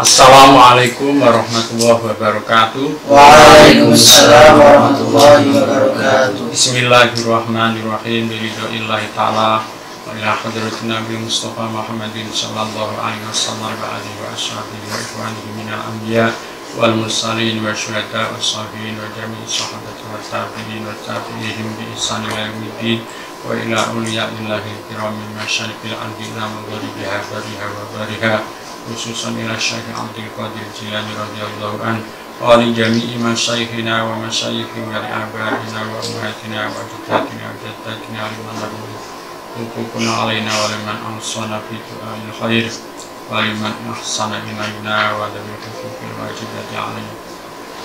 Assalamualaikum warahmatullahi wabarakatuh. Waalaikumsalam warahmatullahi wabarakatuh. Bismillahirrahmanirrahim. Biridaillahi ta'ala wa ila hadratin Nabi Mustafa Muhammadin sallallahu alaihi wasallam wa alihi wa ashabihi wa ikhwanihi minal anbiya wal mursalin wa syuhada wa sabirin wa jami'i sahabati wa tabi'in wa tabi'ihim bi ihsan ila yaumiddin wa ila awliyaillahi kiramin masyariqil ardi ila maghribiha wa bariha khususan ila Syekh Abdul Qadir Jilani radhiyallahu an wa li jami'i masyayikhina wa masyayikhi wa li abaina wa ummahatina wa jaddatina wa jaddatina liman lahu hukukuna alaina wa liman ahsana fi tu'alil khair wa liman ahsana ilaina wa dhabil hukukil wajibati alaina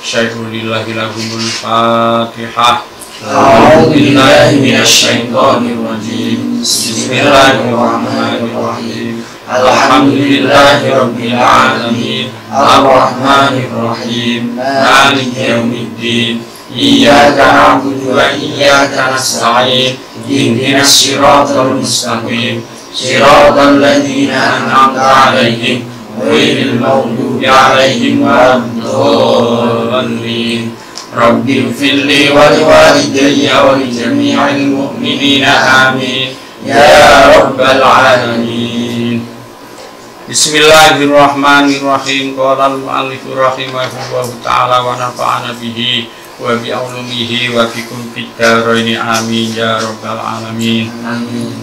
syai'u lillahi lahumul fatihah. A'udzu billahi minasy syaithanir rajim. Bismillahirrahmanirrahim. Alhamdulillahi rabbil alamin. Ar-rahmanir rahim. Maliki yaumiddin. Iyyaka na'budu wa iyyaka nasta'in. Ihdinas siratal mustaqim. Siratal ladzina an'amta 'alaihim ghairil maghdubi 'alaihim waladdallin. Rabbi ighfirli wa liwalidayya wa li jami'il mu'minina amin ya rabbal alamin. Bismillahirrahmanirrahim. Qala al-mu'allif rahimahullahu ta'ala wa nafa'ana bihi wa bi ulumihi wa bikum fid dharain amin ya rabbal alamin. Amin.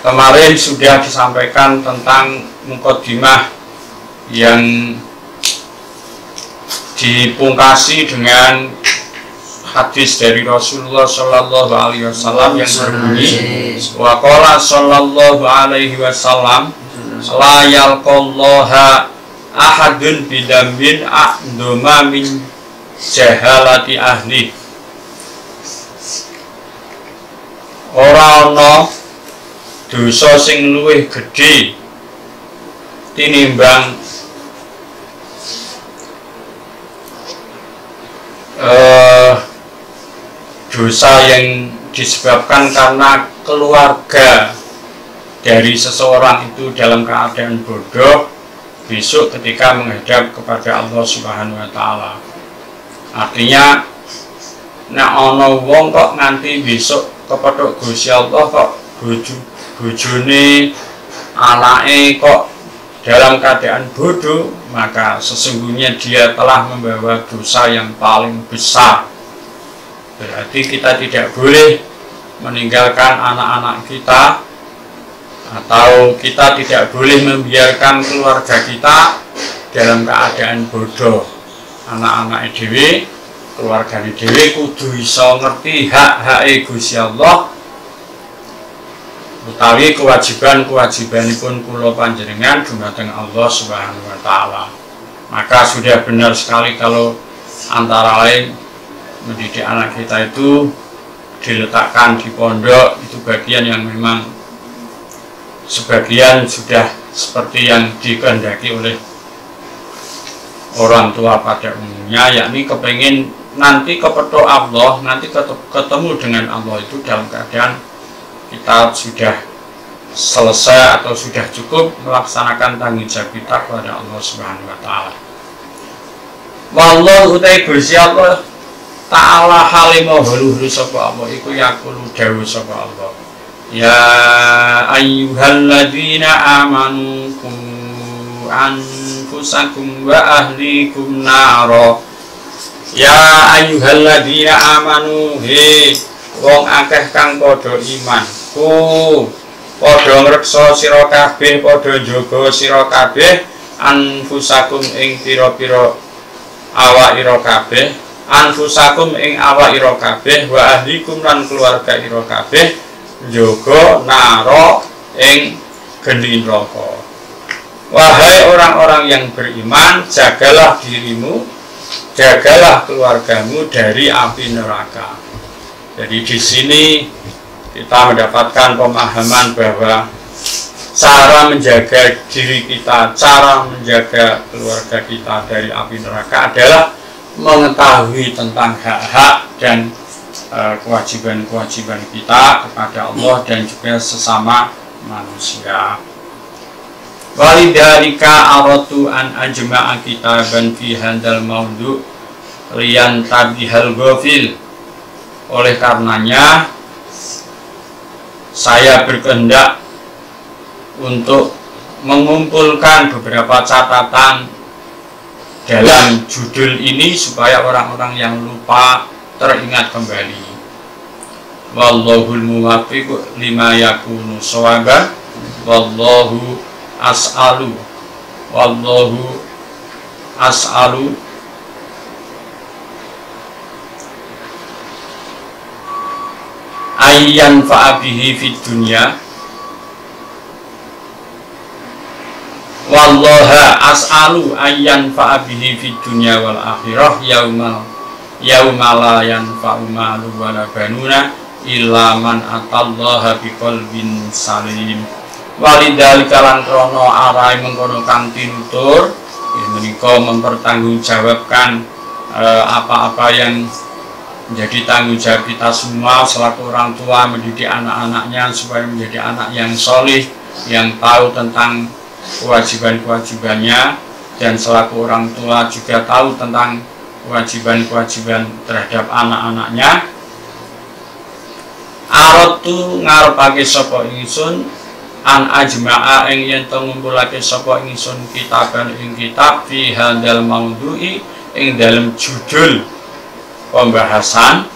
Kemarin sudah disampaikan tentang muqaddimah yang dipungkasi dengan hadis dari Rasulullah Shallallahu Alaihi Wasallam yang berbunyi wa qala Shallallahu Alaihi Wasallam la yalqallaha ahadun bidambin a'doma min jahalati ahli. Ora ana dosa sing luwih gedhe tinimbang dosa yang disebabkan karena keluarga dari seseorang itu dalam keadaan bodoh besok ketika menghadap kepada Allah Subhanahu wa Ta'ala. Artinya nek ana wong kok nganti besok kepethuk Gusti Allah kok bojone anake kok dalam keadaan bodoh, maka sesungguhnya dia telah membawa dosa yang paling besar. Berarti kita tidak boleh meninggalkan anak-anak kita, atau kita tidak boleh membiarkan keluarga kita dalam keadaan bodoh. Anak-anak dhewe, keluarga dhewe kudu iso ngerti hak-hake Gusti Allah utawi kewajiban-kewajibanipun kula panjenengan dumateng Allah Subhanahu wa Ta'ala. Maka sudah benar sekali kalau antara lain mendidik anak kita itu diletakkan di pondok, itu bagian yang memang sebagian sudah seperti yang dikehendaki oleh orang tua pada umumnya, yakni kepengen nanti kepethuk Allah, nanti ketemu dengan Allah itu dalam keadaan kita sudah selesai atau sudah cukup melaksanakan tanggung jawab kita kepada Allah Subhanahu wa Ta'ala. Wallahu utai Gusti Allah Ta'ala halimah luhur sapa Allah iku yaqulu dawuh sapa Allah. Ya ayyuhalladzina amanu qu anfusakum wa ahlikum naro. Ya ayyuhalladzina amanu he wong akeh kang padha iman padha ngreksa sira kabeh, padha njaga sira kabeh anfusakum ing pira-pira awak-ira kabeh, anfusakum ing awak-ira kabeh, wa ahlikum lan keluarga-ira kabeh njaga naro ing geni neraka. Wahai orang-orang yang beriman, jagalah dirimu, jagalah keluargamu dari api neraka. Jadi di sini kita mendapatkan pemahaman bahwa cara menjaga diri kita, cara menjaga keluarga kita dari api neraka adalah mengetahui tentang hak-hak dan kewajiban-kewajiban kita kepada Allah dan juga sesama manusia. Walidhalika aratu an ajma'a kitaban fi handal maudhu liyan tabihal ghafil. Oleh karenanya saya berkehendak untuk mengumpulkan beberapa catatan dalam judul ini supaya orang-orang yang lupa teringat kembali. Wallahul muwaffiq lima yakunu shawaba. Wallahu as'alu ayyan fa'abihi fid dunya. Wallaha as'alu ayyan fa'abihi fid dunya wal akhirah yauma la yanfa'u malun wala banuna illa man atallaha biqalbin salim. Walidhalika lan krana arai mengkono kang tinutur menika mempertanggungjawabkan apa-apa yang menjadi tanggung jawab kita semua selaku orang tua mendidik anak-anaknya supaya menjadi anak yang solih, yang tahu tentang kewajiban-kewajibannya, dan selaku orang tua juga tahu tentang kewajiban-kewajiban terhadap anak-anaknya. Aratu ngarepake sapa ingsun an ajma'a ing yen to ngumpulake sapa ingsun kitaban ing kitab fi handal maudhu'i ing dalam judul pembahasan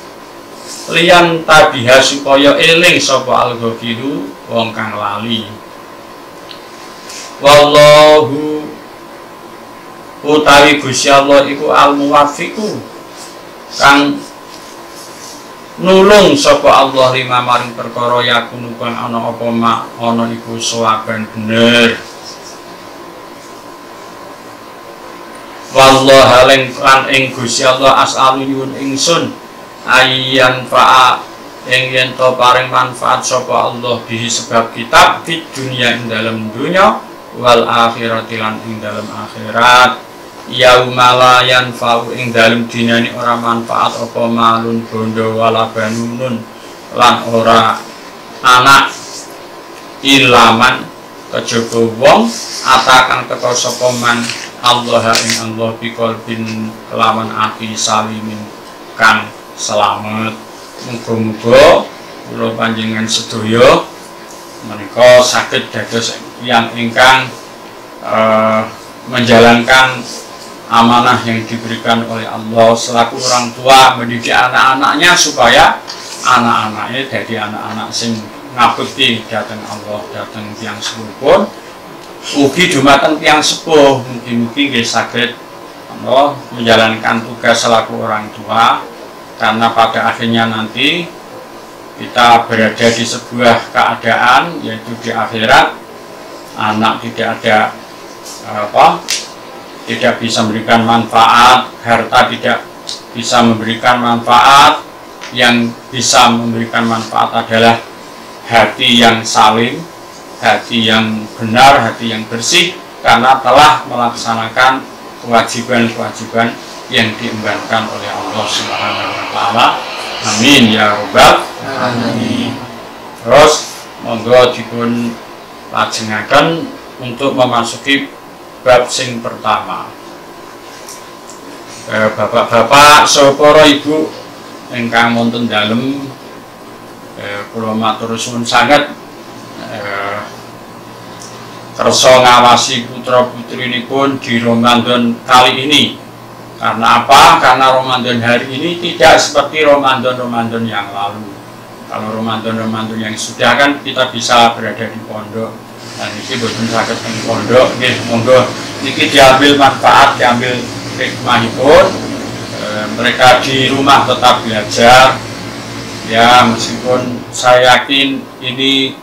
liyan tabiha supaya eling sapa al-ghafilu wong kang lali. Wallahu utawi Gusti Allah iku al-muwaffiqu kang nulung sapa Allah lima maring perkara yakunu kang ana apa ana iku sawaban bener. Wallahu lan ing Gusti Allah as'alu yun ingsun ayyan fa'a ing yen to paring manfaat sapa Allah bihi sebab kitab di dunia ing dalam dunya wal akhirati lan ing dalam akhirat. Yaumala yanfa'u ing dalem dinane ora manfaat apa malun bondo wala banunun lan ora anak ilaman kejaba wong atakang teka sapa man Allah ing Allah biqalbin kelawan ati salimin kang selamat. Muga-muga kula panjenengan sedaya menika saged dados yang ingkang menjalankan amanah yang diberikan oleh Allah selaku orang tua mendidik anak-anaknya supaya anak-anaknya jadi anak-anak sing ngabekti dhateng Allah, dhateng tiyang sepuh pun ugi dumateng tiyang sepuh mugi-mugi nggih saged menjalankan tugas selaku orang tua, karena pada akhirnya nanti kita berada di sebuah keadaan yaitu di akhirat anak tidak ada tidak bisa memberikan manfaat, harta tidak bisa memberikan manfaat. Yang bisa memberikan manfaat adalah hati yang salim, hati yang benar, hati yang bersih, karena telah melaksanakan kewajiban-kewajiban yang diembankan oleh Allah Subhanahu wa Ta'ala. Amin ya rabbal alamin. Terus monggo dipun lajengaken untuk memasuki bab sing pertama. Bapak-bapak saha para ibu ingkang wonten dalem, kula matur suwun sanget kersa ngawasi putra-putrinipun di Ramadan kali ini. Karena apa? Karena Ramadan hari ini tidak seperti Ramadan-Ramadan yang lalu. Kalau Ramadan-Ramadan yang sudah kan kita bisa berada di pondok. Nah, ini boten saged ing pondok, nggih monggo niki diambil manfaat, diambil hikmahipun. Mereka di rumah tetap belajar. Ya, meskipun saya yakin ini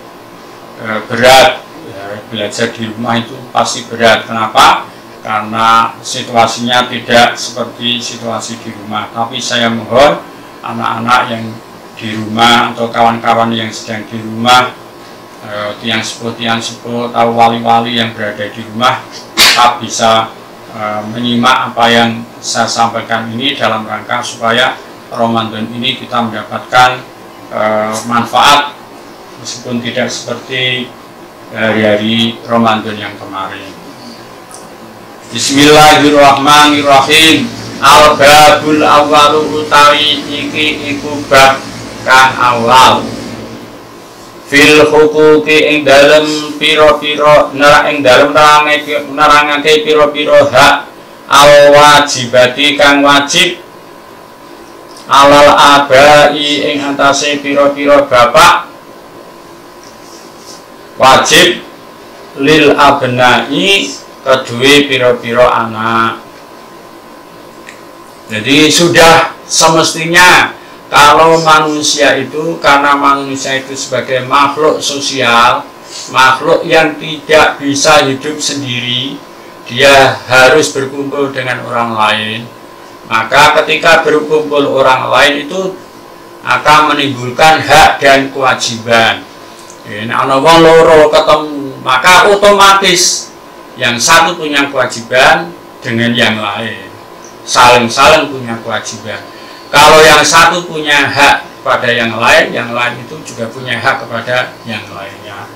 berat, ya, belajar di rumah itu pasti berat. Kenapa? Karena situasinya tidak seperti situasi di rumah. Tapi saya mohon anak-anak yang di rumah atau kawan-kawan yang sedang di rumah, tiang sepuh atau wali-wali yang berada di rumah tetap bisa menyimak apa yang saya sampaikan ini dalam rangka supaya Ramadan ini kita mendapatkan manfaat, meskipun tidak seperti hari-hari Ramadan yang kemarin. Bismillahirrahmanirrahim. Al-babul awwalu utawi iki iku bab kang awal. Fil huquqi ing dalem pira-pira ing dalem nerangake pira-pira hak al wajibati kang wajib alal abai ing antase pira-pira bapak wajib lil abnai kedue pira-pira anak. Jadi sudah semestinya kalau manusia itu, karena manusia itu sebagai makhluk sosial, makhluk yang tidak bisa hidup sendiri, dia harus berkumpul dengan orang lain. Maka ketika berkumpul orang lain itu akan menimbulkan hak dan kewajiban. Ana wong loro ketemu, maka otomatis yang satu punya kewajiban dengan yang lain. Saling-saling punya kewajiban. Kalau yang satu punya hak pada yang lain itu juga punya hak kepada yang lainnya.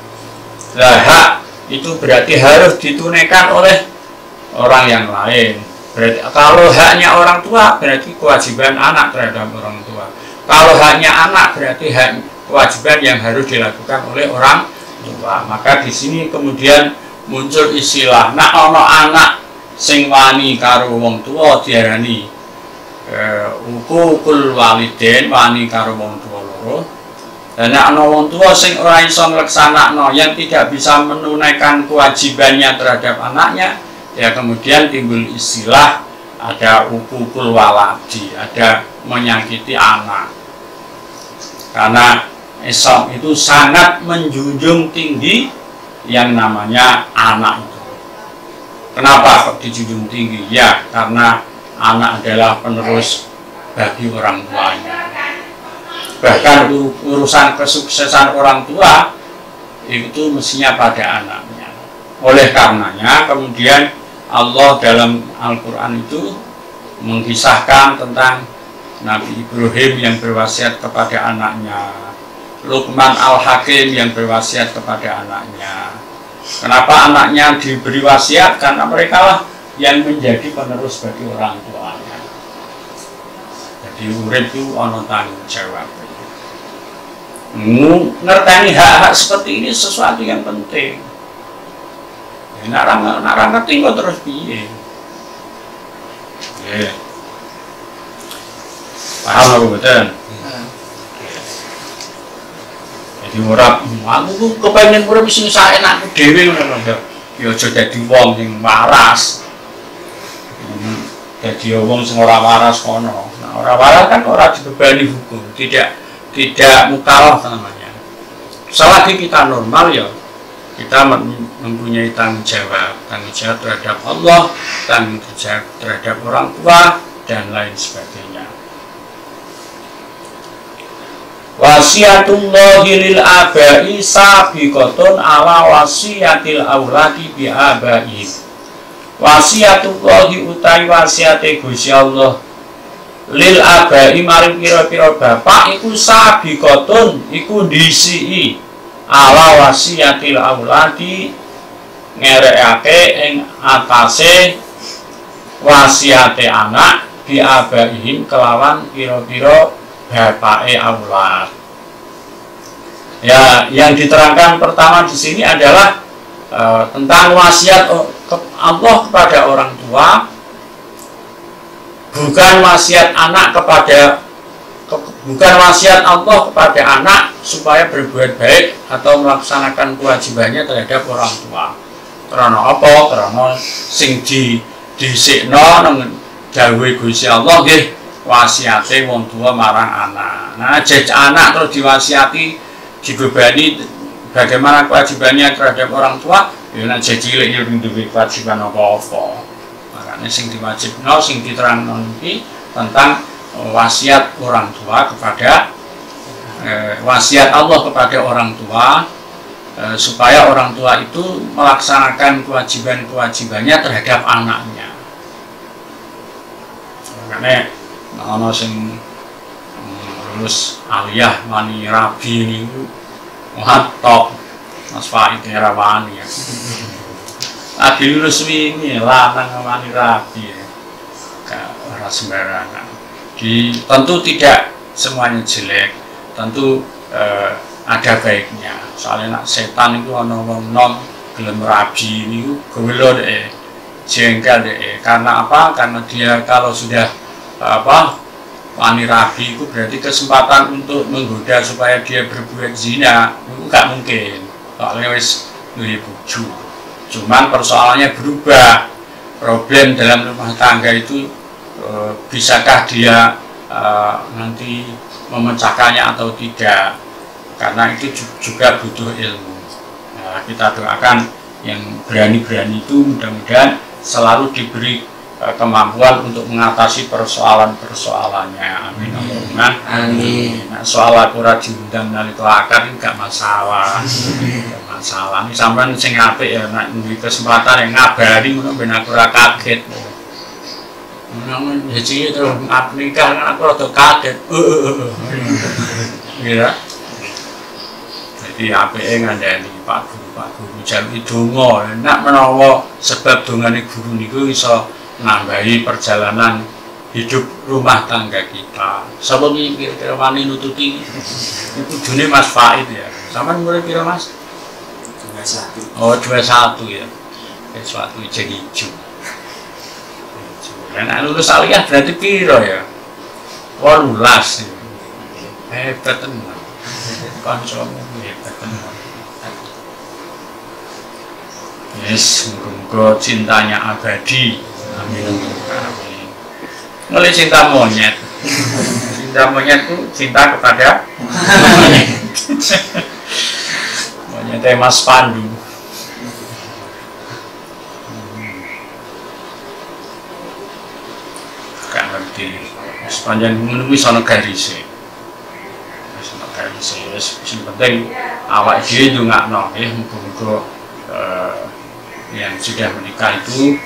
Nah, hak itu berarti harus ditunaikan oleh orang yang lain. Berarti kalau haknya orang tua berarti kewajiban anak terhadap orang tua. Kalau haknya anak berarti hak kewajiban yang harus dilakukan oleh orang tua. Maka di sini kemudian muncul istilah nak ono anak sing wani karo wong tuwa diarani uququl waliden, wani karo wong tuwa loro. Dan nek ana wong tuwa sing ora iso ngleksanakno, yang tidak bisa menunaikan kewajibannya terhadap anaknya, ya kemudian timbul istilah ada uququl waladi, ada menyakiti anak. Karena Islam itu sangat menjunjung tinggi yang namanya anak itu. Kenapa kok dijunjung tinggi? Ya, karena anak adalah penerus bagi orang tuanya. Bahkan urusan kesuksesan orang tua itu mestinya pada anaknya. Oleh karenanya kemudian Allah dalam Al-Quran itu mengisahkan tentang Nabi Ibrahim yang berwasiat kepada anaknya, Luqman Al-Hakim yang berwasiat kepada anaknya. Kenapa anaknya diberi wasiat? Karena mereka lah yang menjadi penerus bagi orang tuanya. Jadi urip itu ono tanggung jawab. Ngerteni hak-hak seperti ini sesuatu yang penting. Narang ngerti kok terus piye? Paham apa betul? Jadi ora aku kepengin urip sing saenakku dhewe ngono lho. Ya aja dadi wong sing waras. Dadi wong sing ora waras kono. Nah, ora waras kan ora dibebani hukum, tidak mukalaf namanya. Selagi kita normal ya kita mempunyai tanggung jawab terhadap Allah, tanggung jawab terhadap orang tua dan lain sebagainya. Wasiatullahi lil abai sabiqatun ala wasiatil auladi bi abai. Wasiatullahi utawi wasiate Gusti Allah lil abai maring pira-pira bapak iku sabiqatun iku disiki ala wasiatil auladi ngerekake ing atase wasiate anak bi abaihim kelawan pira-pira bapake aulad. Ya, yang diterangkan pertama di sini adalah tentang wasiat Allah kepada orang tua, bukan wasiat Allah kepada anak supaya berbuat baik atau melaksanakan kewajibannya terhadap orang tua. Karena apa? Karena sing dhisikno nang dawuhe Gusti Allah nggih wasiate wong tua marang anak. Nah, jejak anak terus diwasiati, dibebani bagaimana kewajibannya terhadap orang tua, ya nek cilik ya duwe kewajiban apa-apa. Makanya sing diwajibno, sing diterangno iki tentang wasiat orang tua kepada wasiat Allah kepada orang tua supaya orang tua itu melaksanakan kewajiban-kewajibannya terhadap anaknya. Makanya ana sing lulus aliyah wani rabi niku matok Mas Fahid era wani ya. Lagi lulus ini lanang wani rabi ya. Ora sembarangan. Tentu tidak semuanya jelek, tentu ada baiknya. Soalnya nak setan itu ana wong nom gelem rabi niku gelo jengkel karena apa? Karena dia kalau sudah wani rabi itu berarti kesempatan untuk menggoda supaya dia berbuat zina itu gak mungkin. Soalnya wis duwe bojo. Cuman persoalannya berubah. Problem dalam rumah tangga itu bisakah dia nanti memecahkannya atau tidak, karena itu juga butuh ilmu. Nah, kita doakan yang berani-berani itu mudah-mudahan selalu diberi kemampuan untuk mengatasi persoalan-persoalannya. Amin. Amin. Nah, soal aku ora diundang nalika akad itu gak masalah. Gak masalah. Ini sampean sing apik ya nek duwe kesempatan yang ngabari ngono ben aku ora kaget. Nang jadi terus nikah aku rada kaget. Ya. Jadi apike ngandani Pak Guru jaluk donga. Nek menawa sebab dongane guru niku iso nambahi perjalanan hidup rumah tangga kita. Sapa iki kira-kira wani nututi? Iku june Mas Fahid ya. Sampeyan umur pira Mas? 21. Oh, 21 ya. Sesuatu jadi hijau. Nek lulus aliyah berarti piro ya? 18. Hebat tenan. Kancamu hebat tenan. Yes, muga-muga cintanya abadi. Amin. Amin. Mulai cinta monyet. Cinta monyet itu cinta kepada monyet Mas Pandu. Gak ngerti. Sepanjang menunggu sono garise. Sono garise. Sing penting awak dhewe ndongakno nggih muga-muga yang sudah menikah itu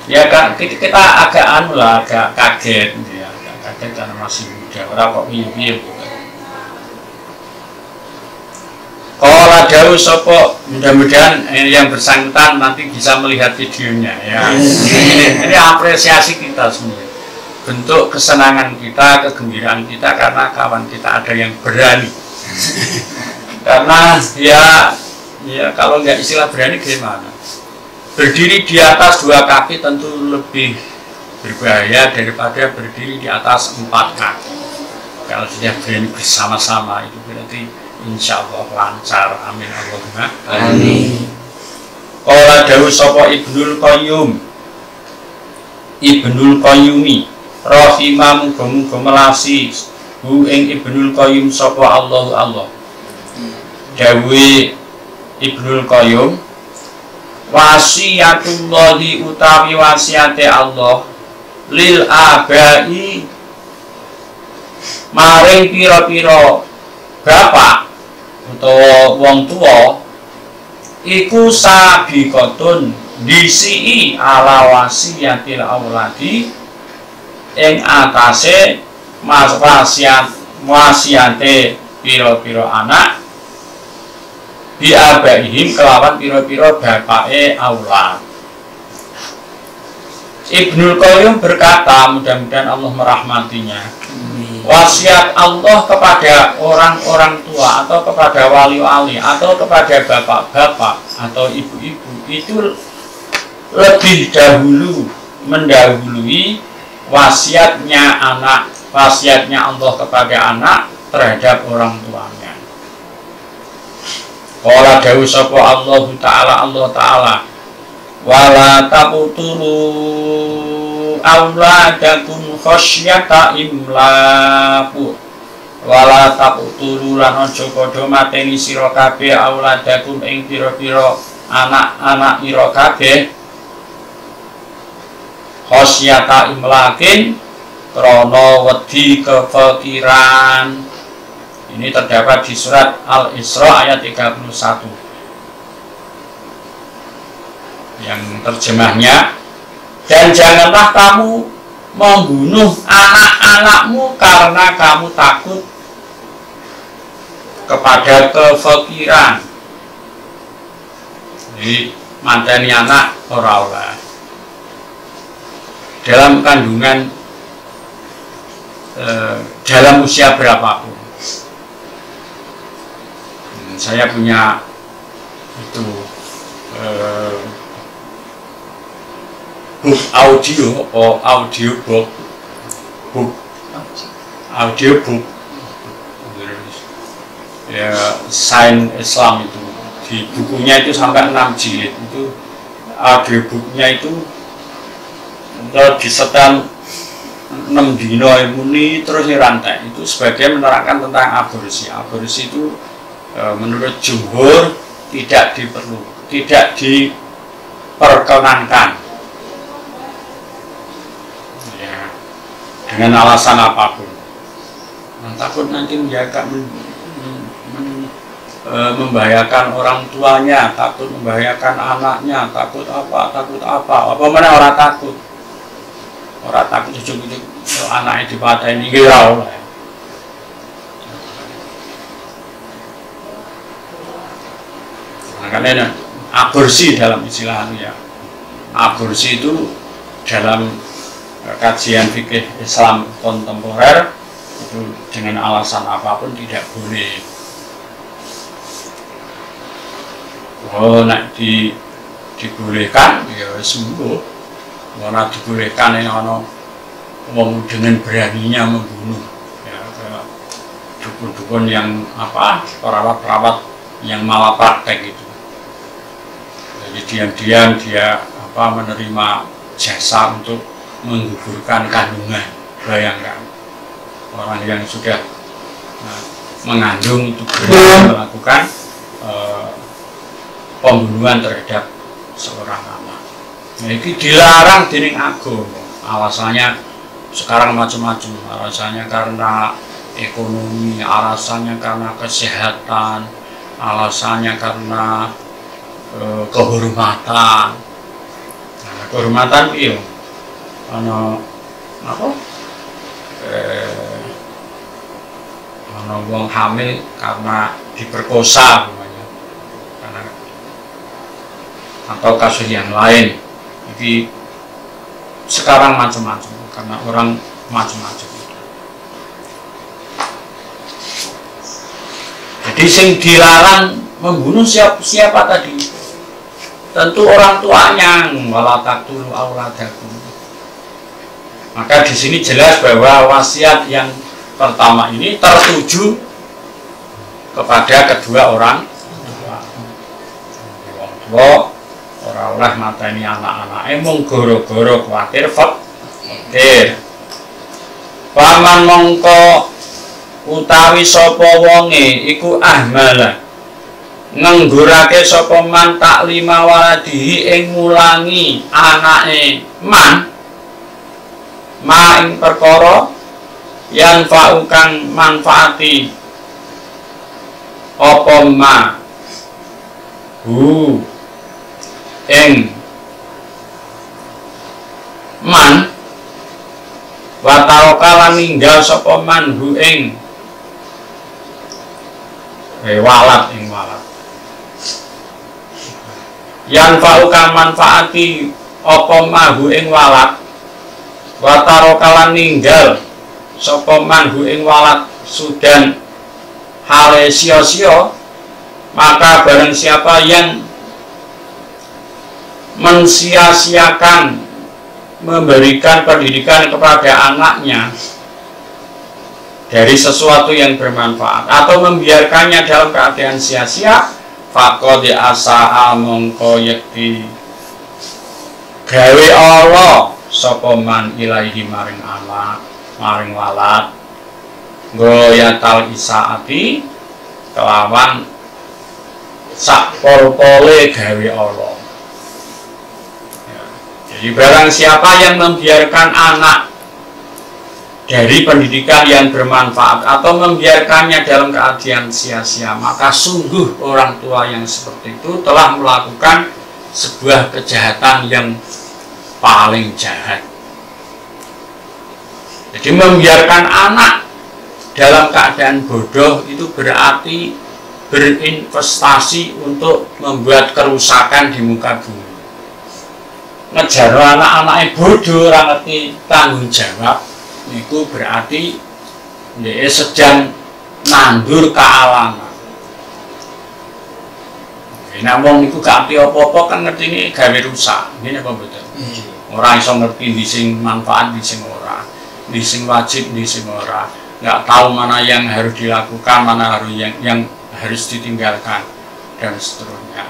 ya kita agak agak kaget ya, agak kaget karena masih muda. Ora kok piye-piye. Kalau dawuh sapa mudah-mudahan yang bersangkutan nanti bisa melihat videonya ya. Ini apresiasi kita semua. Bentuk kesenangan kita, kegembiraan kita karena kawan kita ada yang berani. Karena ya kalau nggak istilah berani gimana? Berdiri di atas 2 kaki tentu lebih berbahaya daripada berdiri di atas 4 kaki. Kalau sudah berani bersama-sama itu berarti insya Allah lancar. Amin Allahumma amin. Qala dawuh sapa Ibnul Qayyumi rahimah muga-muga melasi hu ing Ibnul Qayyim sapa Allah. Dawuhe Ibnul Qayyim wasiyatullahi utawi wasiate Allah lil abai maring pira-pira bapak utawa wong tua iku sabiqatun disi ala wasiyatil auladi ing atase wasiate pira-pira anak biabaihim kelawan pira-pira bapake aulad. Ibnul Qayyim berkata, mudah-mudahan Allah merahmatinya, wasiat Allah kepada orang-orang tua atau kepada wali-wali atau kepada bapak-bapak atau ibu-ibu itu lebih dahulu mendahului wasiatnya Allah kepada anak terhadap orang tuanya. Qala dawuh sapa Allah Ta'ala wala taqtulu auladakum khasyata imlaq wala taqtulu lan aja padha mateni sira kabeh auladakum ing pira-pira anak-anak ira kabeh khasyata imlaqin krana wedi kefakiran. Ini terdapat di surat Al-Isra ayat 31 yang terjemahnya, dan janganlah kamu membunuh anak-anakmu karena kamu takut kepada kefakiran. Jadi manteni anak ora oleh. Dalam kandungan dalam usia berapapun. Saya punya itu book audio atau audiobook ya Sains Islam itu di bukunya itu sampai 6 jilid itu audiobooknya itu disetan 6 dino muni terus rantai itu sebagian menerangkan tentang aborsi. Aborsi itu menurut jumhur tidak diperkenankan ya, dengan alasan apapun. Takut nanti membahayakan orang tuanya, takut membahayakan anaknya, takut apa mana orang takut cucu anaknya dipatahin ini girau lah. Makanya aborsi dalam istilah ya, aborsi itu dalam kajian fikih Islam kontemporer itu dengan alasan apapun tidak boleh. Oh, nak dibolehkan ya sembuh. Mana dibolehkan yang orang dengan beraninya membunuh ya, dukun-dukun yang perawat-perawat yang malah praktek itu. Jadi diam-diam dia menerima jasa untuk menggugurkan kandungan. Bayangkan orang yang sudah mengandung itu melakukan pembunuhan terhadap seorang anak. Nah, ini dilarang dening agama. Alasannya sekarang macam-macam. Alasannya karena ekonomi, alasannya karena kesehatan, alasannya karena kehormatan. Nah, kehormatan itu wong hamil karena diperkosa atau kasus yang lain. Jadi sekarang macam-macam karena orang macam-macam. Jadi sing dilarang membunuh siapa tadi? Tentu orang tuanya, wala taqtulu auladakum. Maka di sini jelas bahwa wasiat yang pertama ini tertuju kepada kedua orang tua. Ora oleh mateni anak-anake mung gara-gara kuwatir fakir. Paman mongko utawi sapa wonge iku ahmala ngenggurake sapa man taklima waladihi ing mulangi anake man ing perkara yang kang manfaati apa ma ing man wa tarokalan ninggal sapa man hu ing walat yang kang manfaati apa mahu ing walat wa tarokalan ninggal sapa man hu ing walat sudan hale sia-sia, maka barang siapa yang mensia-siakan memberikan pendidikan kepada anaknya dari sesuatu yang bermanfaat atau membiarkannya dalam keadaan sia-sia, faqad asaa mongko yakti gawe Allah sapa man ilaihi maring anak maring walad goyatal isaati kelawan sak pol-pole gawe Allah. Jadi barang siapa yang membiarkan anak dari pendidikan yang bermanfaat atau membiarkannya dalam keadaan sia-sia, maka sungguh orang tua yang seperti itu telah melakukan sebuah kejahatan yang paling jahat. Jadi membiarkan anak dalam keadaan bodoh itu berarti berinvestasi untuk membuat kerusakan di muka bumi. Ngejar anak-anaknya bodoh, ora ngerti tanggung jawab, itu berarti dia sedang nandur kealaman. Nah, wong niku gak ngerti apa-apa kan ngerti ini gawe rusak. Ngene apa mboten? Ora iso ngerti di sing manfaat, di sing ora, di sing wajib, di sing ora. Nggak tahu mana yang harus dilakukan, mana harus yang harus ditinggalkan dan seterusnya.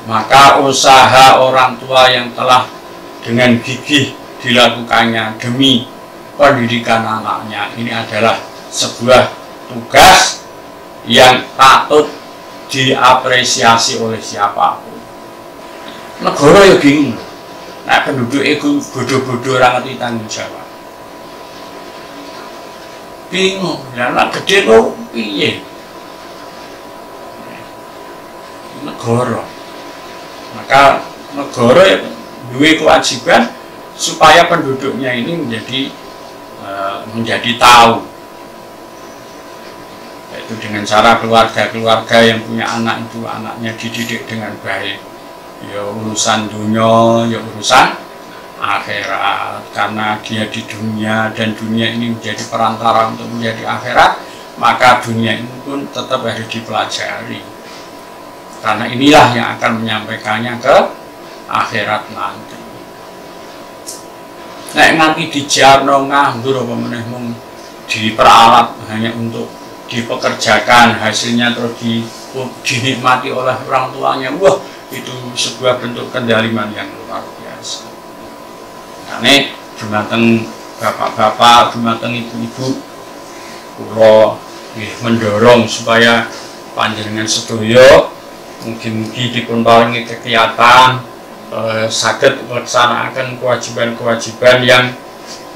Maka usaha orang tua yang telah dengan gigih dilakukannya demi pendidikan anaknya ini adalah sebuah tugas yang patut diapresiasi oleh siapapun. Negara ya bingung, nah penduduk itu bodoh-bodoh orang ngerti tanggung jawab. Bingung, ya anak gede kok piye? Negara, maka negara ya duwe kewajiban supaya penduduknya ini menjadi tahu. Itu dengan cara keluarga-keluarga yang punya anak itu anaknya dididik dengan baik. Ya urusan dunia, ya urusan akhirat. Karena dia di dunia dan dunia ini menjadi perantara untuk menjadi akhirat, maka dunia ini pun tetap harus dipelajari. Karena inilah yang akan menyampaikannya ke akhirat nanti. Nek nganti dijarno nganggur apa meneh mung diperalat hanya untuk dipekerjakan, hasilnya terus dinikmati oleh orang tuanya, wah itu sebuah bentuk kendaliman yang luar biasa. Karena dumateng bapak-bapak, dumateng ibu-ibu, kula mendorong supaya panjenengan sedaya mungkin dipun paringi kegiatan saged melaksanakan kewajiban-kewajiban yang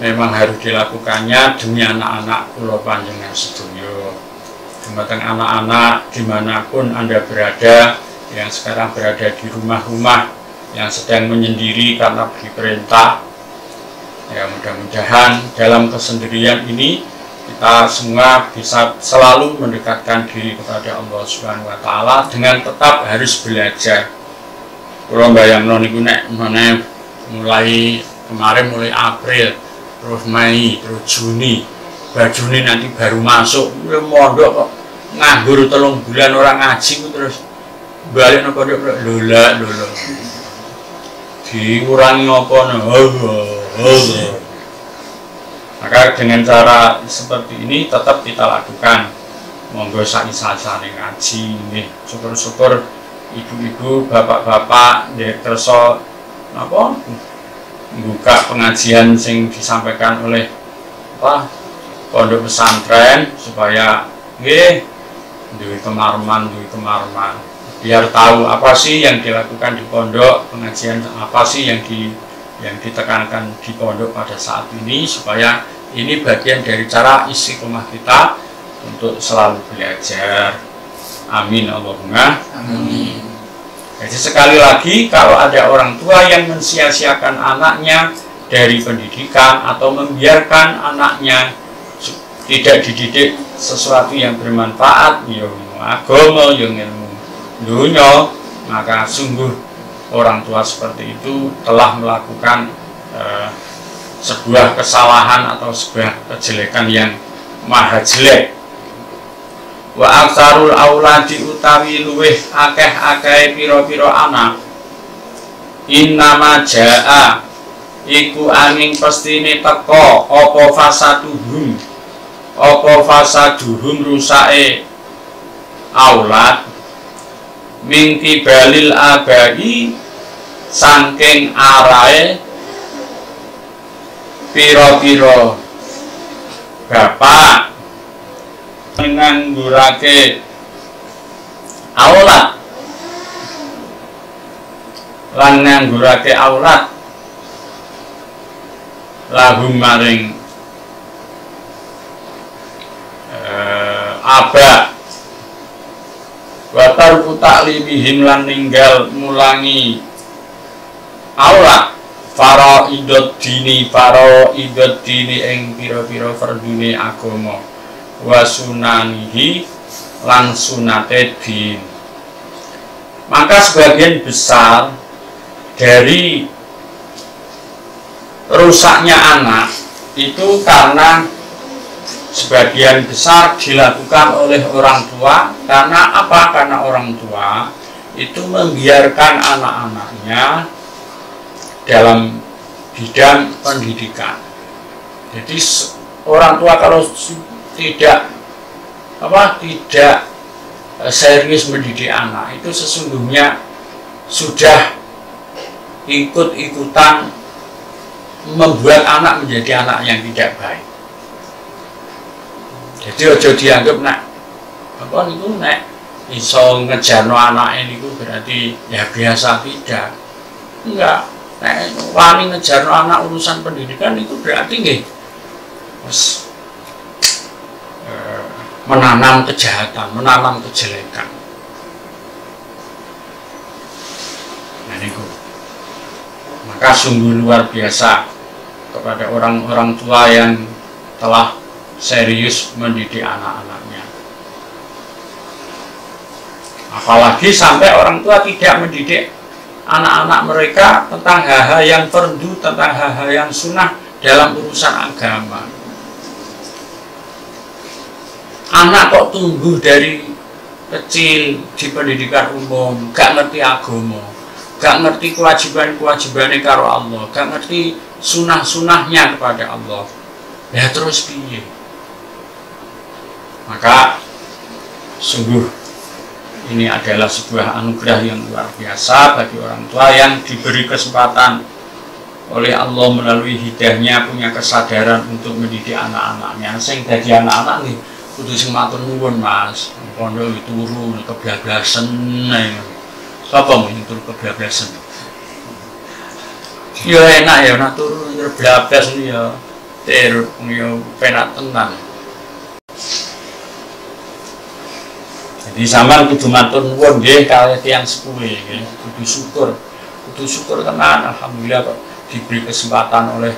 memang harus dilakukannya demi anak-anak kula panjenengan sedaya. Dumateng anak-anak dimanapun Anda berada, yang sekarang berada di rumah-rumah, yang sedang menyendiri karena diperintah, ya mudah-mudahan dalam kesendirian ini kita semua bisa selalu mendekatkan diri kepada Allah Subhanahu wa Ta'ala dengan tetap harus belajar. Kalau bayangno niku nek mulai kemarin, mulai April, terus Mei, terus Juni, Juni nanti baru masuk, mondok kok nganggur 3 bulan orang ngaji terus balik nang pondok lola diurangi apa maka dengan cara seperti ini tetap kita lakukan. Monggo sak-sakane ngaji nggih, syukur-syukur ibu-ibu, bapak-bapak nggih kersa napa buka pengajian sing disampaikan oleh pondok pesantren supaya nggih duwe kemarman biar tahu apa sih yang dilakukan di pondok, pengajian apa sih yang ditekankan di pondok pada saat ini, supaya ini bagian dari cara istiqomah kita untuk selalu belajar. Amin Allahumma amin. Jadi sekali lagi, kalau ada orang tua yang mensia-siakan anaknya dari pendidikan atau membiarkan anaknya tidak dididik sesuatu yang bermanfaat, ya agama, ya ilmu dunia, maka sungguh orang tua seperti itu telah melakukan sebuah kesalahan atau sebuah kejelekan yang maha jelek. Wa aksarul auladi utawi luweh akeh-akeh pira-pira anak innama jaa iku angin pestine teka apa fasaduhum rusake aulad mingki balil abai saking arae pira-pira bapak nganggurake aulad lan nganggurake aulad lahum maring aba watar ta'limihim lan ninggal mulangi aulad faro idot dini ing pira-pira fardune agama wasunanihi lan sunate din. Maka sebagian besar dari rusaknya anak itu karena sebagian besar dilakukan oleh orang tua. Karena apa? Karena orang tua itu membiarkan anak-anaknya dalam bidang pendidikan. Jadi orang tua kalau tidak serius mendidik anak itu sesungguhnya sudah ikut-ikutan membuat anak menjadi anak yang tidak baik. Jadi ojo dianggap nek iso ngejarno anak ini berarti ya biasa, tidak. Enggak. Nek wani ngejarno anak urusan pendidikan itu berarti nggih menanam kejahatan, menanam kejelekan. Nah niku. Maka sungguh luar biasa kepada orang-orang tua yang telah serius mendidik anak-anaknya. Apalagi sampai orang tua tidak mendidik anak-anak mereka tentang hal-hal yang fardu, tentang hal-hal yang sunnah dalam urusan agama. Anak kok tumbuh dari kecil di pendidikan umum, gak ngerti agama, gak ngerti kewajiban-kewajibannya karo Allah, gak ngerti sunnah-sunnahnya kepada Allah. Ya terus piye? Maka sungguh ini adalah sebuah anugerah yang luar biasa bagi orang tua yang diberi kesempatan oleh Allah melalui hidayahnya punya kesadaran untuk mendidik anak-anaknya. Sing dadi anak-anak nih kudu sing matur nuwun Mas, pondok turu kebablasan ae. Sapa mau turu kebablasan? Ya enak ya nak turu kebablas ya. Ter yo penak tenan. Jadi sampean kudu matur nuwun nggih kalih tiyang sepuh nggih, kudu syukur tenan. Alhamdulillah kok diberi kesempatan oleh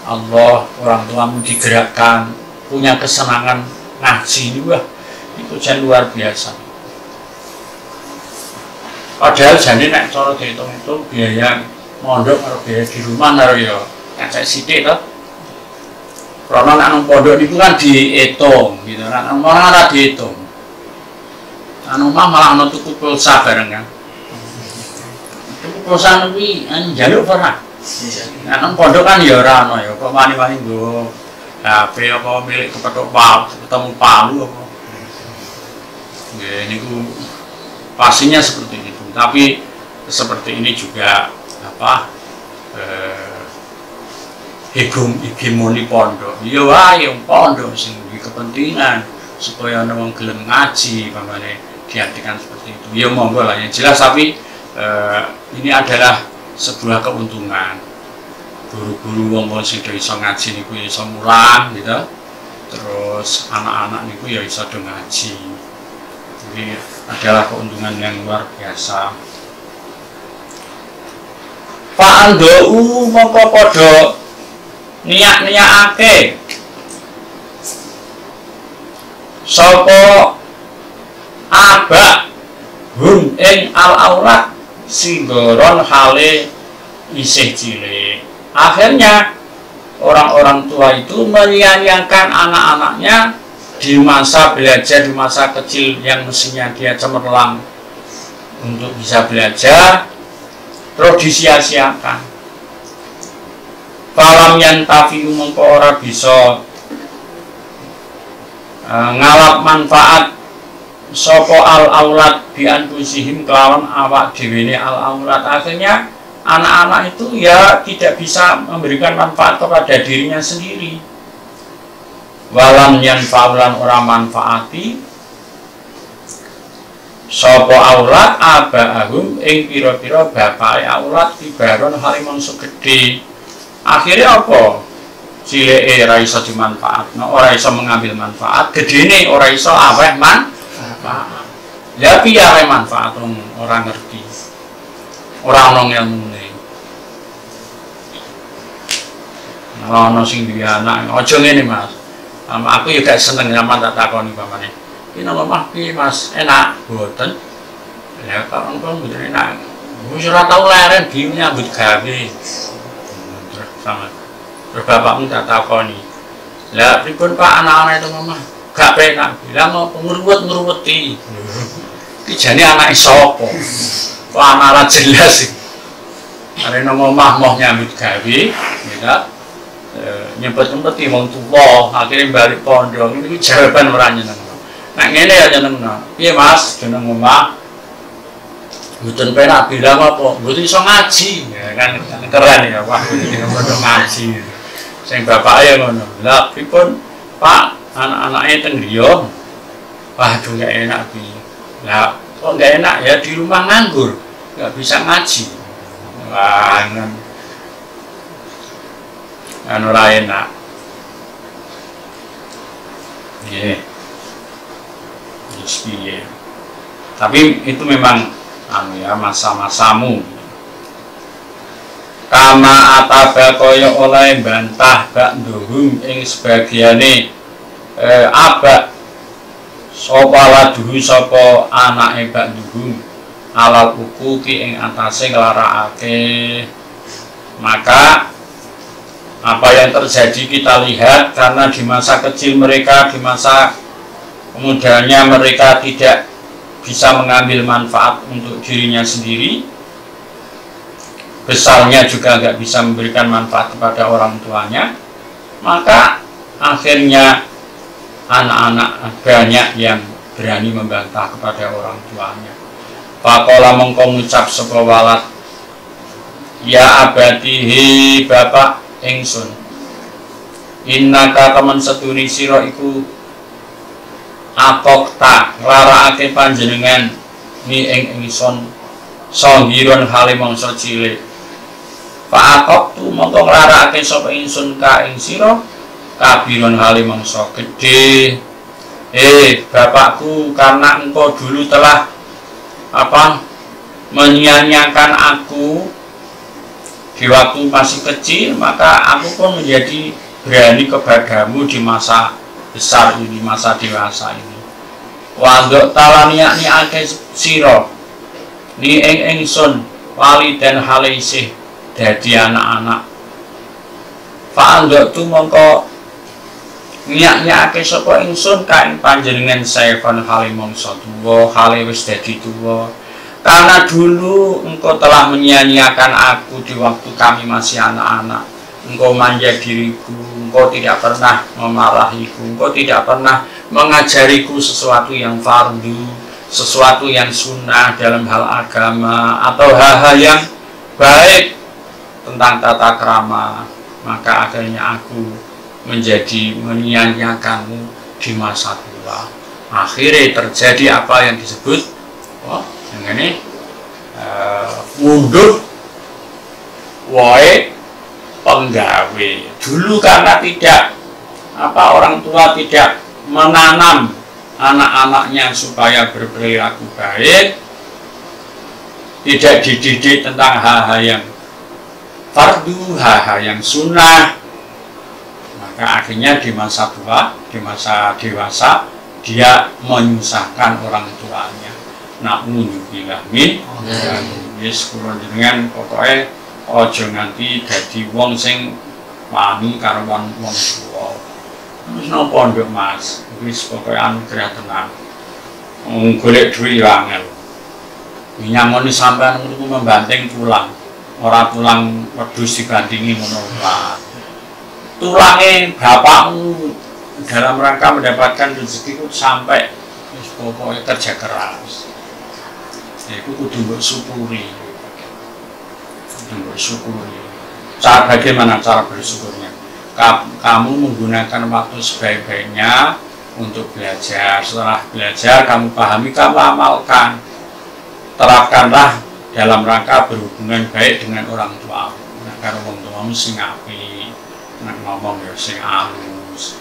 Allah, orang tuamu digerakkan, punya kesenangan ngaji ini, wah itu jan luar biasa. Padahal jane nek cara dihitung-hitung biaya mondok karo biaya di rumah karo ya kancek sithik to. Karena nang pondok niku kan dihitung gitu, nang omah ora dihitung. Anu mah malah ana tuku pulsa bareng kan. Tuku pulsa kuwi njaluk ora. Nang pondok kan ya ora ana ya, kok wani-wani nggo HP apa milik kepethuk ketemu palu apa. Nggih niku pastinya seperti itu. Tapi seperti ini juga hegemoni pondok. Ya wae pondok sing duwe kepentingan supaya ana wong gelem ngaji pamane diartikan seperti itu. Ya monggo lah yang jelas, tapi ini adalah sebuah keuntungan. Guru-guru wong sing iso ngaji niku iso mulang gitu. Terus anak-anak niku ya iso do ngaji. Jadi adalah keuntungan yang luar biasa. Fa'andau mongko padha niat-niatake sapa abak hum ing al-aurat singgoron hale isih cilik. Akhirnya orang-orang tua itu menyia-nyiakan anak-anaknya di masa belajar, di masa kecil yang mestinya dia cemerlang untuk bisa belajar, terus disia-siakan. Falam yantafi mongko ora bisa ngalap manfaat sapa al-aulad bi anfusihim kelawan awak dhewene al-aulad. Akhirnya anak-anak itu ya tidak bisa memberikan manfaat kepada dirinya sendiri. Walam yanfa'ulan ora manfaati sapa aulad abaahum ing pira-pira bapake aulad kibaron halimon segede. Akhirnya apa? Cileke ora iso dimanfaatno, ora iso mengambil manfaat, gedene ora iso aweh manfaat. Ya piye aweh manfaat ora ngerti. Ora ono ilmune. Ora ono sing duwe anak, aja ngene Mas. Aku ya gak seneng sampean tak takoni pamane. Ini omah piye Mas, enak boten? Ya kalau mboten enak. Wis ora tau leren bingung nyambut gawe. Terus sama. Terus bapakmu tak takoni. Lah pripun Pak anak-anak itu omah? Gak penak. Bilang mau ngruwet-ngruweti. Iki jane anake sapa? Kok anak ora jelas iki. Are nang omah mau nyambut gawe, ya nyempet-nyempeti wong tuwa, akhire balik pondok. Iki jawaban ora nyeneng. Nek ngene ya nyenengno. Piye Mas, jeneng omah? Mboten penak bilang apa? Mboten iso ngaji. Ya kan keren ya, wah iki padha ngaji. Sing bapake ngono. Lah pripun Pak, anak-anake teng griya? Waduh gak enak piye. Lah kok gak enak ya di rumah nganggur, gak bisa ngaji. Wah, anu ora enak. Nggih. Piye. Tapi itu memang anu ya masa-masamu. Kama ataba kaya oleh bantah bak nduhum ing sebagiane abak sapa laduhu sapa anake bak nduhum alal ukuki ing atase nglarakake. Maka apa yang terjadi kita lihat karena di masa kecil mereka, di masa kemudiannya mereka tidak bisa mengambil manfaat untuk dirinya sendiri, besarnya juga nggak bisa memberikan manfaat kepada orang tuanya, maka akhirnya anak-anak banyak yang berani membantah kepada orang tuanya. Faqala mongko ngucap sapa walad, ya abatihi bapak ingsun, innaka temen setuni sira iku atokta nglarakake panjenengan ni ing ingsun sanghiron hale mangsa cilik. Fa atoktu mongko nglarakake sapa ingsun ka ing sira kabiron hale mangsa gedhe. Bapakku, karena engkau dulu telah menyia-nyiakan aku di waktu masih kecil, maka aku pun menjadi berani kepadamu di masa besar ini, masa dewasa ini. Wandok talaniak ni ake siro ni ing ingsun wali dan hale isih dadi anak-anak. Fa'andok tu mongko nyak-nyake sapa ingsun kaing panjenengan saefan hale mangsa tuwa, hale wis dadi tuwa. Karena dulu engkau telah menyia-nyiakan aku di waktu kami masih anak-anak. Engkau manja diriku, engkau tidak pernah memarahiku, engkau tidak pernah mengajariku sesuatu yang fardu, sesuatu yang sunnah dalam hal agama, atau hal-hal yang baik tentang tata krama. Maka akhirnya aku menjadi menyia-nyiakanmu di masa tua. Akhirnya terjadi apa yang disebut yang ini mundur wae penggawe. Dulu karena tidak orang tua tidak menanam anak-anaknya supaya berperilaku baik, tidak dididik tentang hal-hal yang fardu, hal-hal yang sunnah, maka akhirnya di masa tua, di masa dewasa dia menyusahkan orang tuanya. Na'udzubillah min wis kula jenengan pokoke aja nganti dadi wong sing wani karo wong tuwa. Wis napa nduk Mas, wis pokoke anugerah tenan. Golek dhuwit yo angel. Nyangoni sampean niku membanting tulang, ora tulang wedhus dibandingi ngono wae. Tulange bapakmu dalam rangka mendapatkan rezeki ku sampai wis pokoke kerja keras. Iku kudu mbok syukuri. Bagaimana cara bersyukurnya? Kamu menggunakan waktu sebaik-baiknya untuk belajar. Setelah belajar, kamu pahami, kamu amalkan. Terapkanlah dalam rangka berhubungan baik dengan orang tua. Nah, kalau orang tuamu sing apik, nek ngomong ya sing halus.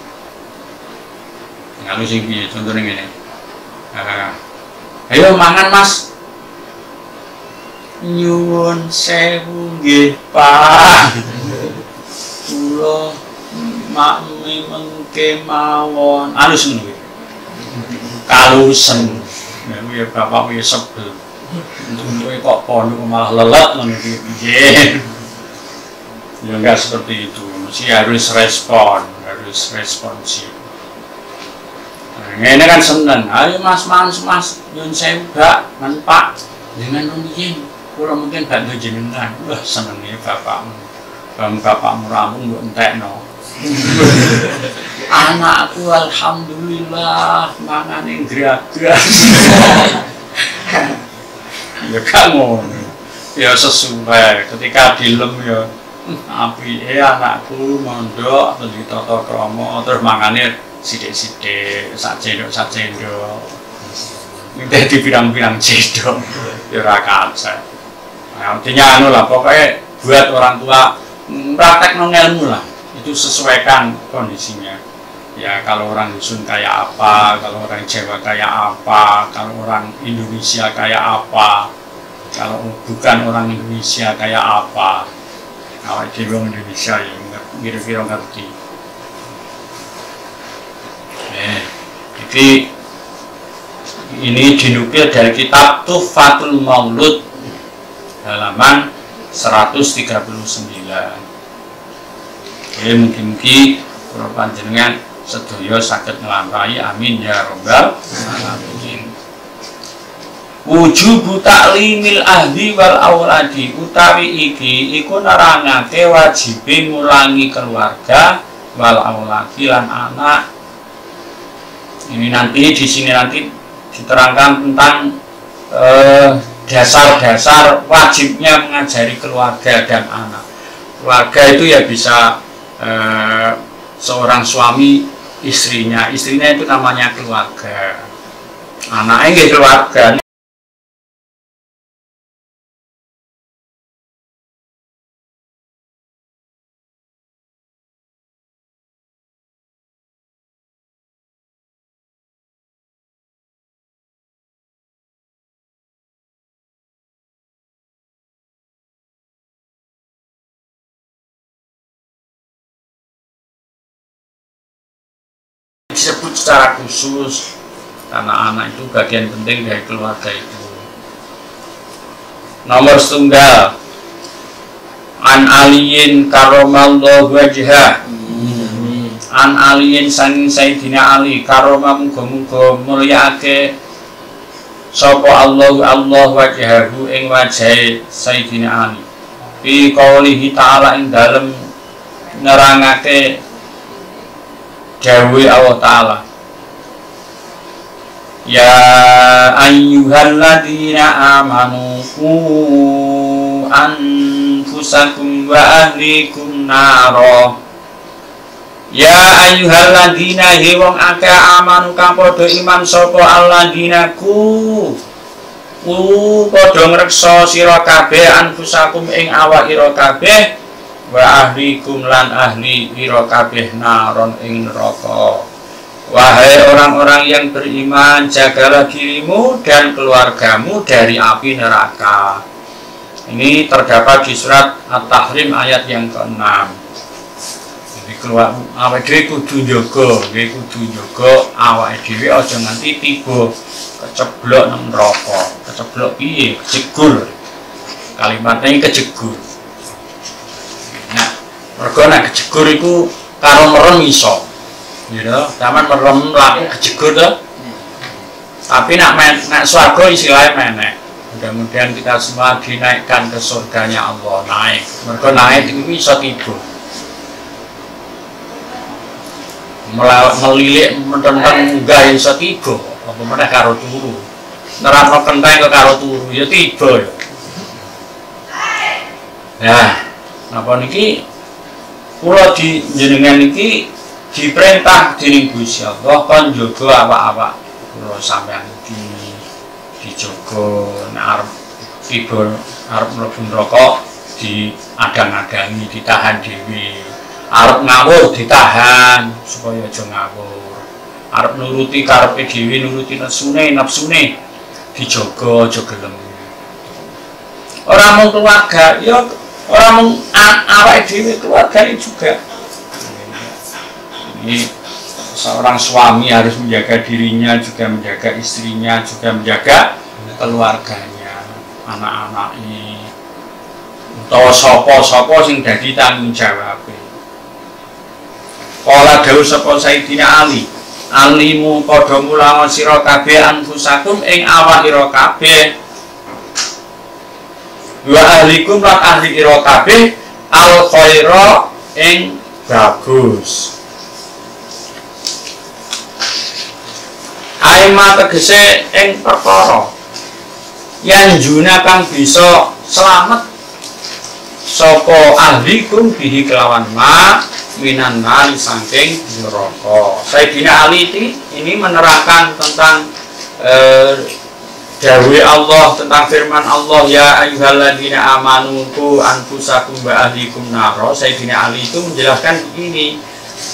Halus sing piye? Contohnya ngene. Ayo mangan Mas. Nyuwun sewu nggih Pak. Kula makmi mengke mawon. Alus ngono. kalusen. Ya bapak ya sebel. Untuk kok pondok malah lelet ngono iki piye. Ya enggak seperti itu. Mesti harus responsif. Nah, ini kan seneng. Ayo mas, nyun sewu Pak, man Pak. Jangan nungguin. Kurang mungkin bantu jenengan. Wah senengnya bapakmu. Bapakmu rampung mbok entekno. Anakku alhamdulillah mangane gragas. Ya kamu ya sesuai ketika dilem ya apike anakku mondok terus ditata krama terus mangane sithik-sithik sak cendok minta di pirang-pirang cendok ya ora kacek. Nah, artinya anu lah pokoknya buat orang tua praktek ilmu lah itu sesuaikan kondisinya. Ya kalau orang dusun kayak apa, kalau orang Jawa kayak apa, kalau orang Indonesia kayak apa, kalau bukan orang Indonesia kayak apa. Awak dhewe wong Indonesia ya kira-kira ngerti. Jadi ini dinukil dari kitab Tuhfatul Maulud halaman 139. Mungkin-mungkin kula panjenengan sedaya saged nglampahi amin ya rabbal alamin. Wujubu ta'limil ahli wal auladi utawi iki iku nerangake wajibe ngulangi keluarga wal auladi lan anak. Ini nanti di sini nanti diterangkan tentang dasar-dasar wajibnya mengajari keluarga dan anak. Keluarga itu ya bisa seorang suami istrinya itu namanya keluarga. Anaknya nggih keluarga. Disebut secara khusus karena anak itu bagian penting dari keluarga itu. Nomor setunggal An Aliyin karomallahu wajhah. An Aliyin saking Sayyidina Ali karoma muga-muga mulyaake sapa Allah wajhahu ing wajahe Sayyidina Ali. Fi qaulihi ta'ala ing dalem nerangake dawuh Allah Ta'ala, ya ayyuhalladzina amanu qu anfusakum wa ahlikum naro. Ya ayyuhalladzina wong akeh amanu kang padha iman sapa alladzina ku padha ngreksa sira kabeh anfusakum ing awak ira kabeh wa ahlikum lan ahli ira kabeh naron ing neraka. Wahai orang-orang yang beriman, jagalah dirimu dan keluargamu dari api neraka. Ini terdapat di surat At-Tahrim ayat yang ke-6. Jadi keluar awake dhewe kudu njaga awake dhewe aja nganti tiba keceblok nang neraka. Keceblok piye? Kejegur. Kalimatnya kejegur. Mergo nek kejegur iku karo merem iso. Ya, taman merem laku kejegur to. Tapi nek swarga istilahnya menek. Mudah-mudahan kita semua dinaikkan ke surganya Allah, naik. Mergo naik itu iso tiba. Melilik mententang munggah iso tiba. Apa meneh karo turu. Nerangno kenteng ke karo turu ya tiba ya. Nah, napa niki kula jenengan iki diperintah dening Gusti Allah kon njaga awak-awak kula sampeyan iki dijaga nek arep tiba arep mlebu neraka diadang-adangi ditahan dhewe. Arep ngawur ditahan supaya aja ngawur. Arep nuruti karepe dhewe nuruti nafsune dijaga aja gelem. Ora mung keluarga ya orang awake dhewe keluargane juga. Ini seorang suami harus menjaga dirinya, juga menjaga istrinya, juga menjaga keluarganya, anak-anaknya, utawa sapa-sapa sing dadi tanggung jawab. Kala dawuh sapa Sayyidina Ali, alimu padha mulangon sira kabeh anfusakum ing awak ira kabeh, wa ahlikum lan ahli ira kabeh al khaira ing bagus. Aima tegese ing perkara yang juna kang bisa selamat sapa ahlikum bihi kelawan ma minan nari saking neraka. Sayyidina Ali ini menerangkan tentang dawuh Allah, tentang firman Allah, ya ayyuhalladzina amanu qu anfusakum wa ahlikum naro. Sayyidina Ali itu menjelaskan ini,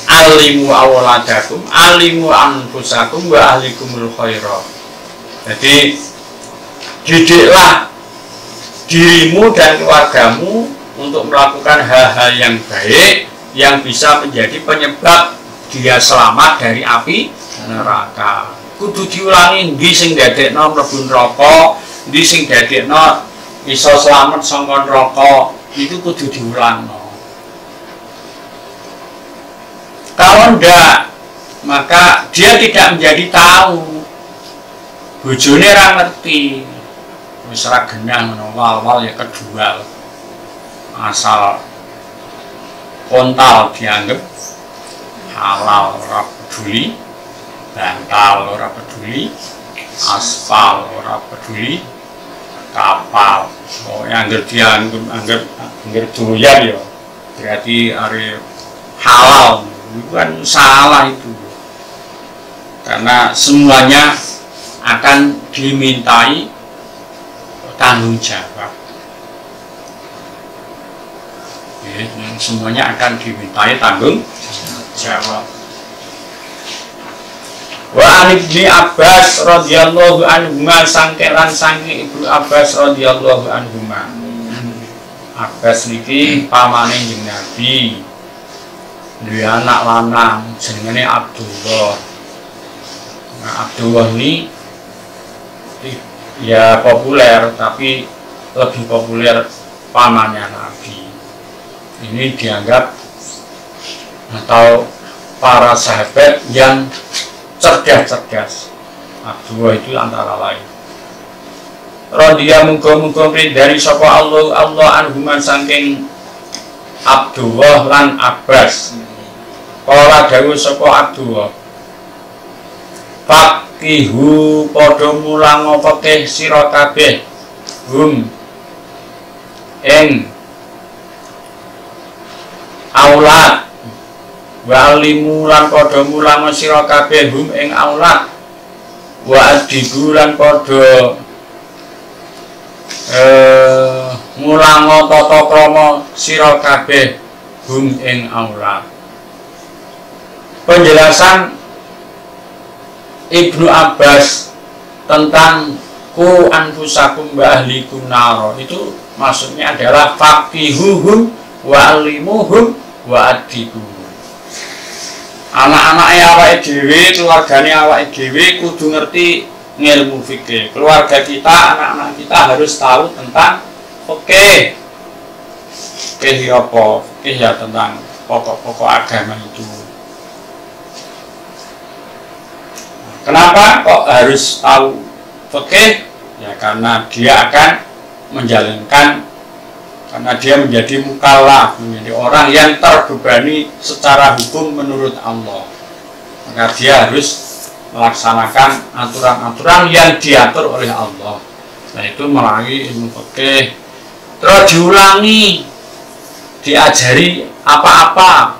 alimu awladakum, alimu anfusakum wa ahlikumul khaira. Jadi didiklah dirimu dan keluargamu untuk melakukan hal-hal yang baik yang bisa menjadi penyebab dia selamat dari api neraka. Kudu diulangi, ndi sing dadekno mlebu neraka, ndi sing dadekno iso selamat saka neraka, itu kudu diulangno. Kalau ndak, maka dia tidak menjadi tahu. Bojone ora ngerti, wis ora genah ngono, wal-wal ya kedua. Asal kontal dianggap halal, ora peduli, bantal ora peduli, aspal ora peduli, kapal. Oh, yang angger doyan ya berarti are halal. Itu kan salah itu. Karena semuanya akan dimintai tanggung jawab. Semuanya akan dimintai tanggung jawab. Wa an Ibnu Abbas radhiyallahu anhuma sangkelan sange Ibnu Abbas radhiyallahu anhuma. Abbas niki pamane Kanjeng Nabi. Duwe anak lanang jenenge Abdullah. Nah, Abdullah ini ya populer, tapi lebih populer pamannya Nabi. Ini dianggap atau para sahabat yang cerdas-cerdas. Abdullah itu antara lain. Radhiya muga-muga dari sapa Allah anhuman saking Abdullah lan Abbas. Kala dawuh sapa Abdullah, faqihu padha mulang fikih sira kabeh hum ing aulad wa alimu lan padha mulang sira kabeh hum ing aulad wa adibu lan padha mulang tata krama sira kabeh hum ing aulad. Penjelasan Ibnu Abbas tentang ku anfusakum wa ahlikum naro itu maksudnya adalah faqihuhum wa alimuhum wa adibuhum. Anak-anaknya awake dhewe, keluargane awake dhewe kudu ngerti ngilmu fikih. Keluarga kita, anak-anak kita harus tahu tentang fikih. Fikih apa? Fikih ya tentang pokok-pokok agama itu. Kenapa kok harus tahu fikih? Ya karena dia akan menjalankan, karena dia menjadi mukallaf, menjadi orang yang terbebani secara hukum menurut Allah. Maka dia harus melaksanakan aturan-aturan yang diatur oleh Allah. Nah itu melalui ilmu fikih. Terus diulangi, diajari apa-apa,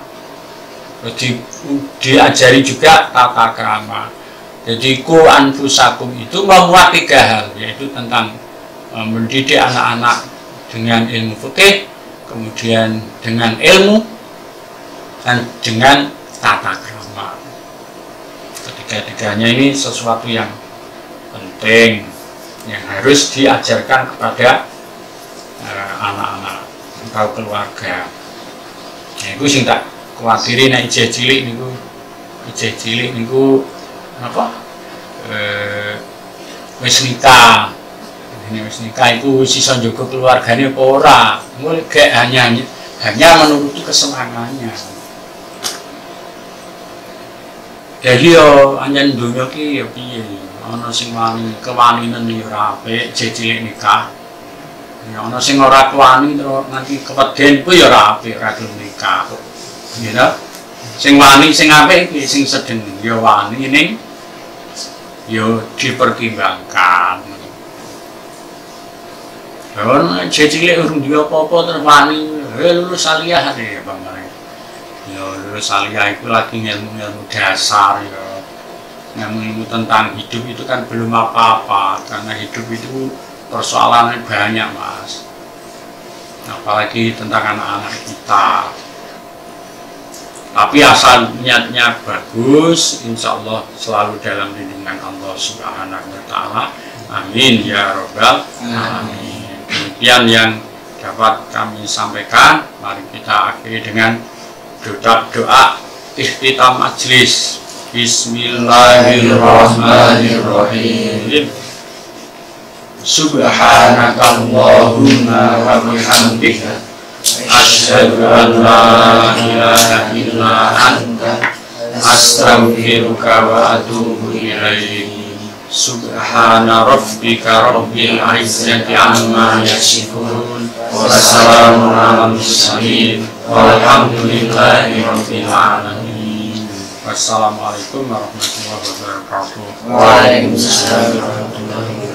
diajari juga tata krama. Jadi ku anfusakum itu memuat 3 hal, yaitu tentang mendidik anak-anak dengan ilmu fikih, kemudian dengan ilmu, dan dengan tata krama. Ketiga-tiganya ini sesuatu yang penting yang harus diajarkan kepada anak-anak atau keluarga. Nah, itu sing tak khawatiri nek isih cilik niku ijeh cilik niku apa wis nikah. Ini wis nikah iku sisa njogo keluargane apa ora. Engko gek hanya menuruti kesenangannya. Jadi yo anjen donya ki yo piye? Ana sing wani kewaninen yo ora apik, ijeh cilik nikah. Ya ana sing ora wani terus nganti keweden ku ya ora apik, ora gelem nikah. Nggih ta? Sing wani sing apik iki sing sedeng ya wani ning ya dipertimbangkan. Ono cilik urung duwe apa-apa terus wani, lulus aliyah ya Bang. Ya lulus aliyah itu lagi ilmu-ilmu dasar ya. Ilmu tentang hidup itu kan belum apa-apa karena hidup itu persoalannya banyak Mas, apalagi tentang anak-anak kita. Tapi asal niatnya bagus, insya Allah selalu dalam lindungan Allah Subhanahu wa Ta'ala. Amin ya Rabbal alamin. Demikian yang dapat kami sampaikan. Mari kita akhiri dengan doa ikhtitam majlis. Bismillahirrahmanirrahim. Subhanakallahumma wa bihamdika asyhadu an la ilaha illa anta astaghfiruka wa atubu ilaik. Subhana rabbika rabbil izzati amma yasifun wa salamun alal mursalin walhamdulillahi rabbil alamin. Wassalamualaikum warahmatullahi wabarakatuh. Waalaikumsalam warahmatullahi wabarakatuh.